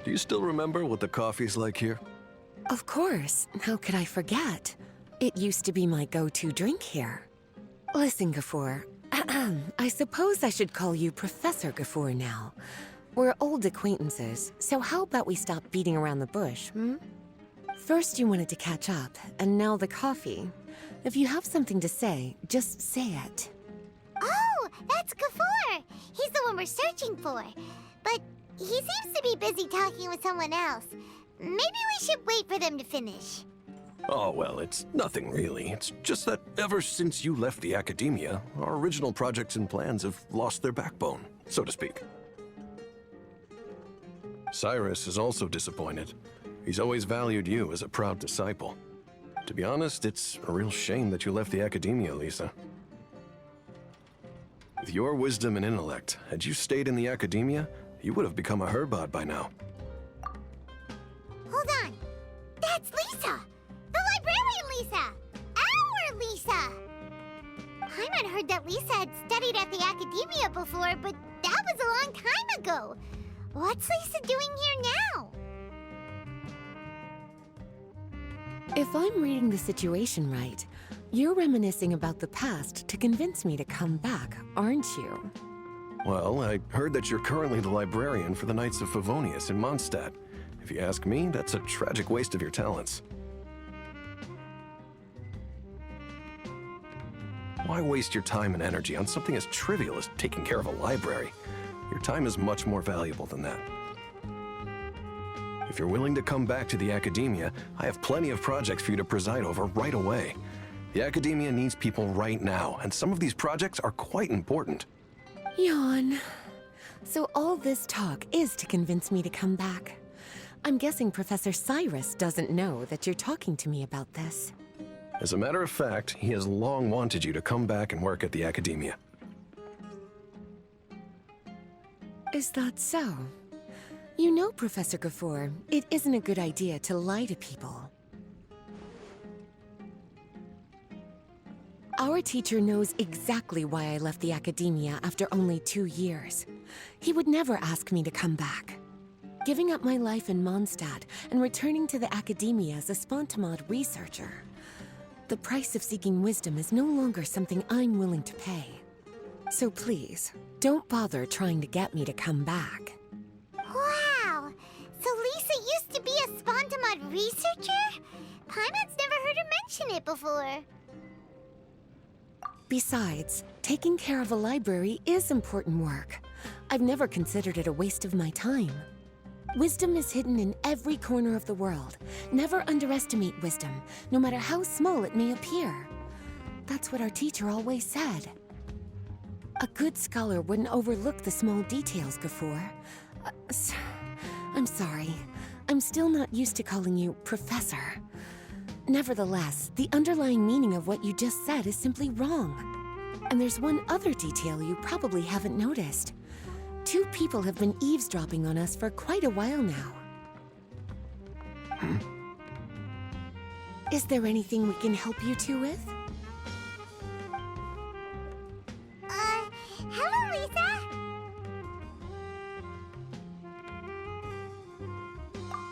Do you still remember what the coffee's like here? Of course. How could I forget? It used to be my go-to drink here. Listen, Gafoor. I suppose I should call you Professor Gafoor now. We're old acquaintances, so how about we stop beating around the bush, hmm? First you wanted to catch up, and now the coffee. If you have something to say, just say it. Oh, that's Gafoor! He's the one we're searching for. But he seems to be busy talking with someone else. Maybe we should wait for them to finish. Oh, well, it's nothing really. It's just that ever since you left the academia, our original projects and plans have lost their backbone, so to speak. Cyrus is also disappointed. He's always valued you as a proud disciple. To be honest, it's a real shame that you left the academia, Lisa. With your wisdom and intellect, had you stayed in the academia, you would have become a Herbad by now. Hold on. That's Lisa! The librarian Lisa! Our Lisa! Paimon heard that Lisa had studied at the academia before, but that was a long time ago. What's Lisa doing here now? If I'm reading the situation right, you're reminiscing about the past to convince me to come back, aren't you? Well, I heard that you're currently the librarian for the Knights of Favonius in Mondstadt. If you ask me, that's a tragic waste of your talents. Why waste your time and energy on something as trivial as taking care of a library? Your time is much more valuable than that. If you're willing to come back to the academia, I have plenty of projects for you to preside over right away. The academia needs people right now, and some of these projects are quite important. Yawn. So all this talk is to convince me to come back. I'm guessing Professor Cyrus doesn't know that you're talking to me about this. As a matter of fact, he has long wanted you to come back and work at the academia. Is that so? You know, Professor Gafoor, it isn't a good idea to lie to people. Our teacher knows exactly why I left the academia after only 2 years. He would never ask me to come back. Giving up my life in Mondstadt and returning to the academia as a Spontamod researcher. The price of seeking wisdom is no longer something I'm willing to pay. So please, don't bother trying to get me to come back. Wow! So Lisa used to be a Spontamod researcher? Paimon's never heard her mention it before. Besides, taking care of a library is important work. I've never considered it a waste of my time. Wisdom is hidden in every corner of the world. Never underestimate wisdom, no matter how small it may appear. That's what our teacher always said. A good scholar wouldn't overlook the small details, Gafoor. I'm sorry. I'm still not used to calling you Professor. Nevertheless, the underlying meaning of what you just said is simply wrong. And there's one other detail you probably haven't noticed. 2 people have been eavesdropping on us for quite a while now. Is there anything we can help you two with? Hello, Lisa!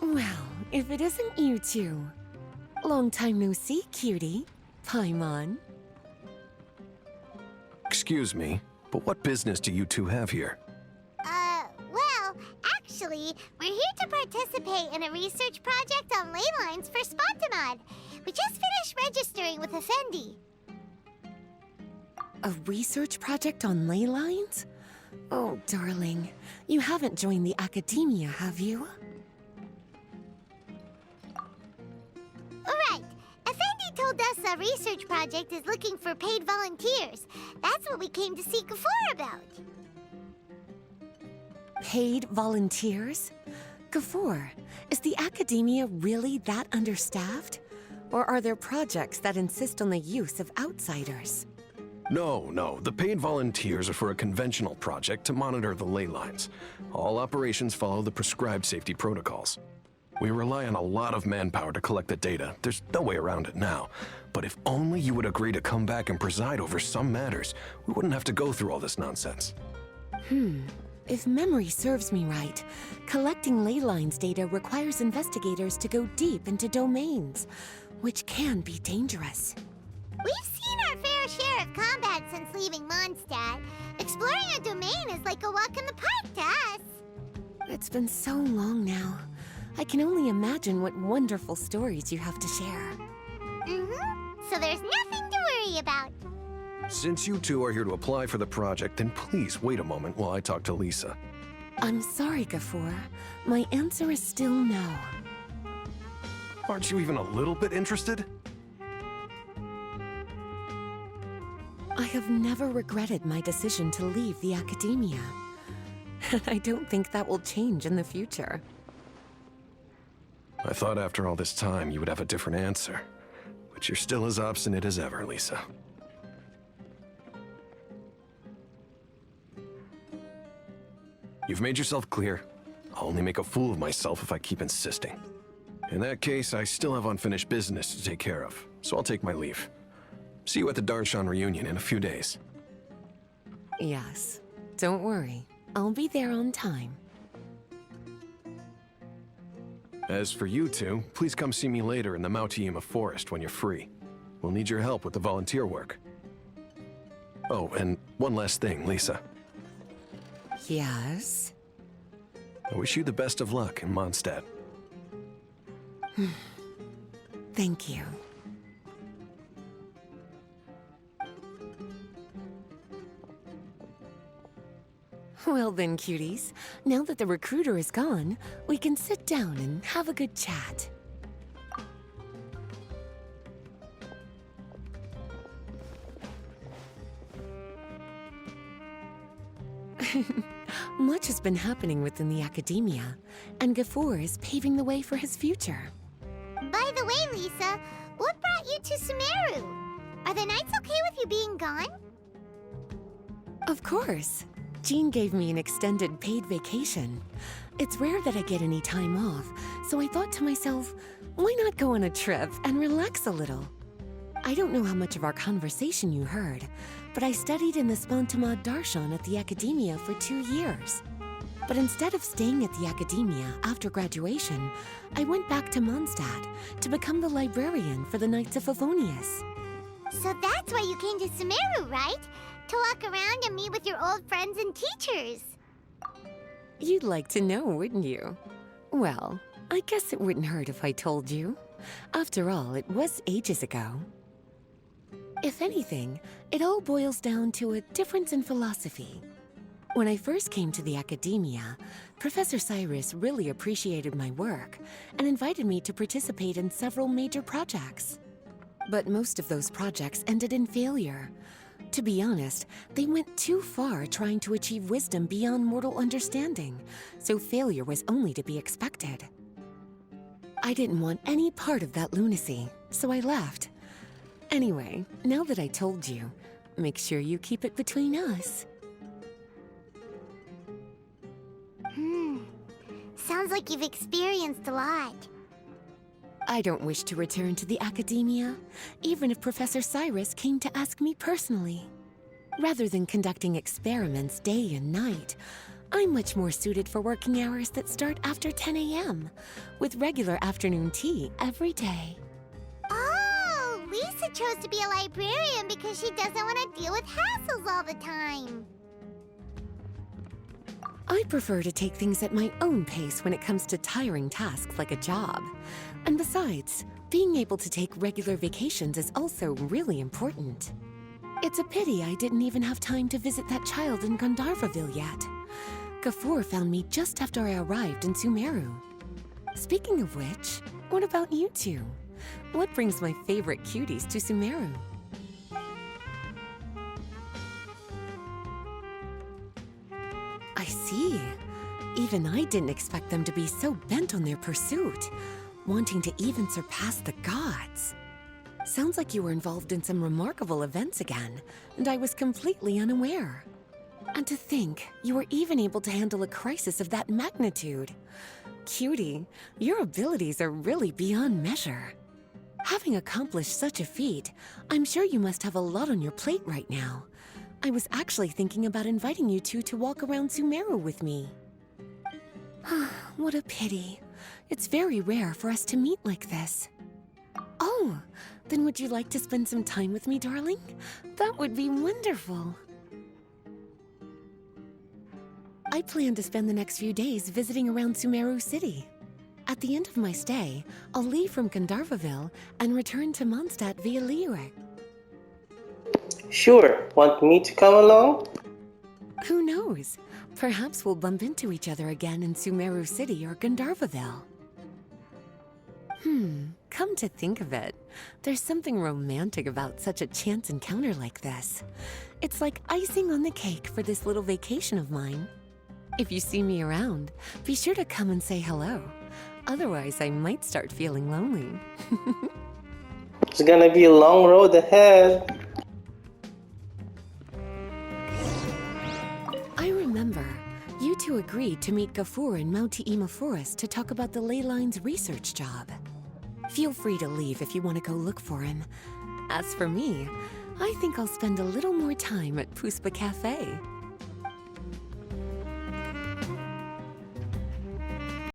Well, if it isn't you two. Long time no see, cutie. Paimon. Excuse me, but what business do you two have here? Well, actually, we're here to participate in a research project on ley lines for Spontamod. We just finished registering with Effendi. A research project on ley lines? Oh, darling. You haven't joined the academia, have you? Right. Effendi told us a research project is looking for paid volunteers. That's what we came to see Gafoor about. Paid volunteers? Gafoor, is the academia really that understaffed? Or are there projects that insist on the use of outsiders? No. The paid volunteers are for a conventional project to monitor the ley lines. All operations follow the prescribed safety protocols. We rely on a lot of manpower to collect the data. There's no way around it now. But if only you would agree to come back and preside over some matters, we wouldn't have to go through all this nonsense. If memory serves me right, collecting ley lines data requires investigators to go deep into domains, which can be dangerous. We've seen our fair share of combat since leaving Mondstadt. Exploring a domain is like a walk in the park to us. It's been so long now. I can only imagine what wonderful stories you have to share. So there's nothing to worry about. Since you two are here to apply for the project, then please wait a moment while I talk to Lisa. I'm sorry, Gafoor. My answer is still no. Aren't you even a little bit interested? I have never regretted my decision to leave the academia. I don't think that will change in the future. I thought after all this time you would have a different answer. But you're still as obstinate as ever, Lisa. You've made yourself clear. I'll only make a fool of myself if I keep insisting. In that case, I still have unfinished business to take care of, so I'll take my leave. See you at the Darshan reunion in a few days. Yes. Don't worry. I'll be there on time. As for you two, please come see me later in the Mautiima forest when you're free. We'll need your help with the volunteer work. Oh, and one last thing, Lisa. Yes? I wish you the best of luck in Mondstadt. Thank you. Well then, cuties. Now that the recruiter is gone, we can sit down and have a good chat. Much has been happening within the academia, and Gafoor is paving the way for his future. By the way, Lisa, what brought you to SUMERU? Are the Knights okay with you being gone? Of course. Jean gave me an extended paid vacation. It's rare that I get any time off, so I thought to myself, why not go on a trip and relax a little? I don't know how much of our conversation you heard, but I studied in the Spantamad Darshan at the academia for 2 years. But instead of staying at the academia after graduation, I went back to Mondstadt to become the librarian for the Knights of Favonius. So that's why you came to SUMERU, right? To walk around and meet with your old friends and teachers. You'd like to know, wouldn't you? Well, I guess it wouldn't hurt if I told you. After all, it was ages ago. If anything, it all boils down to a difference in philosophy. When I first came to the academia, Professor Cyrus really appreciated my work and invited me to participate in several major projects. But most of those projects ended in failure. To be honest, they went too far trying to achieve wisdom beyond mortal understanding, so failure was only to be expected. I didn't want any part of that lunacy, so I left. Anyway, now that I told you, make sure you keep it between us. Sounds like you've experienced a lot. I don't wish to return to the academia, even if Professor Cyrus came to ask me personally. Rather than conducting experiments day and night, I'm much more suited for working hours that start after 10 a.m., with regular afternoon tea every day. Oh, Lisa chose to be a librarian because she doesn't want to deal with hassles all the time. I prefer to take things at my own pace when it comes to tiring tasks like a job. And besides, being able to take regular vacations is also really important. It's a pity I didn't even have time to visit that child in Gandharvaville yet. Gafoor found me just after I arrived in SUMERU. Speaking of which, what about you two? What brings my favorite cuties to SUMERU? I see. Even I didn't expect them to be so bent on their pursuit, wanting to even surpass the gods. Sounds like you were involved in some remarkable events again, and I was completely unaware. And to think, you were even able to handle a crisis of that magnitude. Cutie, your abilities are really beyond measure. Having accomplished such a feat, I'm sure you must have a lot on your plate right now. I was actually thinking about inviting you two to walk around SUMERU with me. What a pity. It's very rare for us to meet like this. Oh, then would you like to spend some time with me, darling? That would be wonderful. I plan to spend the next few days visiting around SUMERU City. At the end of my stay, I'll leave from Gandharvaville and return to Mondstadt via Lyric. Sure. Want me to come along? Who knows? Perhaps we'll bump into each other again in SUMERU City or Gandharvaville. Come to think of it, there's something romantic about such a chance encounter like this. It's like icing on the cake for this little vacation of mine. If you see me around, be sure to come and say hello. Otherwise, I might start feeling lonely. It's gonna be a long road ahead. I remember, you two agreed to meet Gafur in Mount Te'ima Forest to talk about the ley lines research job. Feel free to leave if you want to go look for him. As for me, I think I'll spend a little more time at Puspa Cafe.